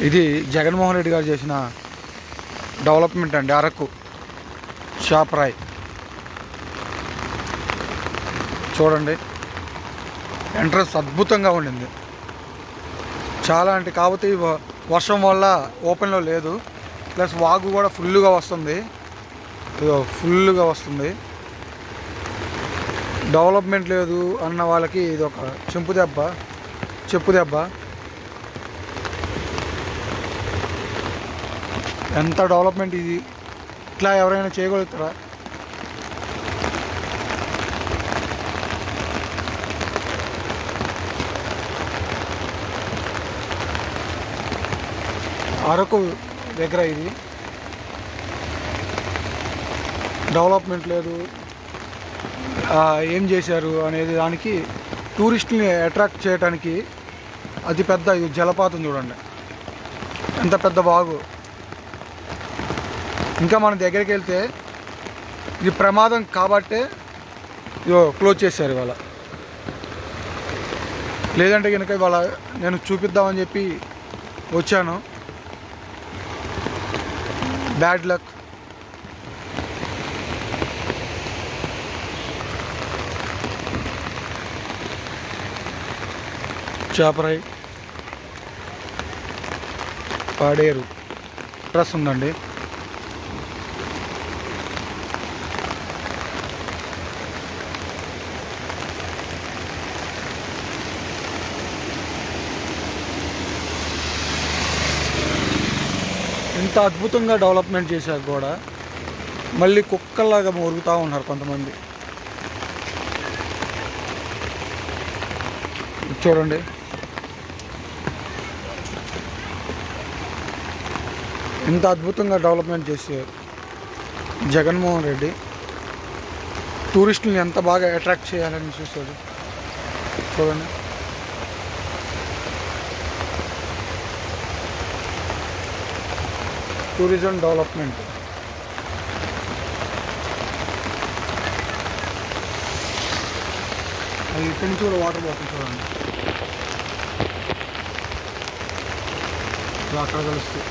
ఇది జగన్మోహన్ రెడ్డి గారు చేసిన డెవలప్మెంట్ అండి. అరకు షాప్రాయ్ చూడండి, ఎంట్రన్స్ అద్భుతంగా ఉండింది చాలా. అంటే కాకపోతే వర్షం వల్ల ఓపెన్లో లేదు, ప్లస్ వాగు కూడా ఫుల్గా వస్తుంది, ఫుల్గా వస్తుంది. డెవలప్మెంట్ లేదు అన్న వాళ్ళకి ఇది ఒక చెప్పు దెబ్బ. ఎంత డెవలప్మెంట్ ఇది, ఇట్లా ఎవరైనా చేయగలుగుతారా? అరకు దగ్గర ఇది డెవలప్మెంట్ లేదు, ఏం చేశారు అనేది దానికి టూరిస్టుని అట్రాక్ట్ చేయడానికి అతి పెద్ద జలపాతం చూడండి, ఎంత పెద్ద వాగు. ఇంకా మన దగ్గరికి వెళ్తే ఇది ప్రమాదం కాబట్టే క్లోజ్ చేశారు ఇవాళ. లేదంటే కనుక ఇవాళ నేను చూపిద్దామని చెప్పి వచ్చాను. Bad luck. షాప్రాయ్ పాడేరు డ్రెస్ ఉందండి. ఇంత అద్భుతంగా డెవలప్మెంట్ చేశాక కూడా మళ్ళీ కుక్కల్లాగా మొరుగుతూ ఉన్నారు కొంతమంది. చూడండి, ఇంత అద్భుతంగా డెవలప్మెంట్ చేశారు జగన్మోహన్ రెడ్డి. టూరిస్టులను ఎంత బాగా అట్రాక్ట్ చేయాలని చూశాడు. చూడండి, టూరిజం డెవలప్మెంట్. అది ఇక్కడి నుంచి కూడా వాటర్ పోతుంది చూడండి, అక్కడ కలుస్తుంది.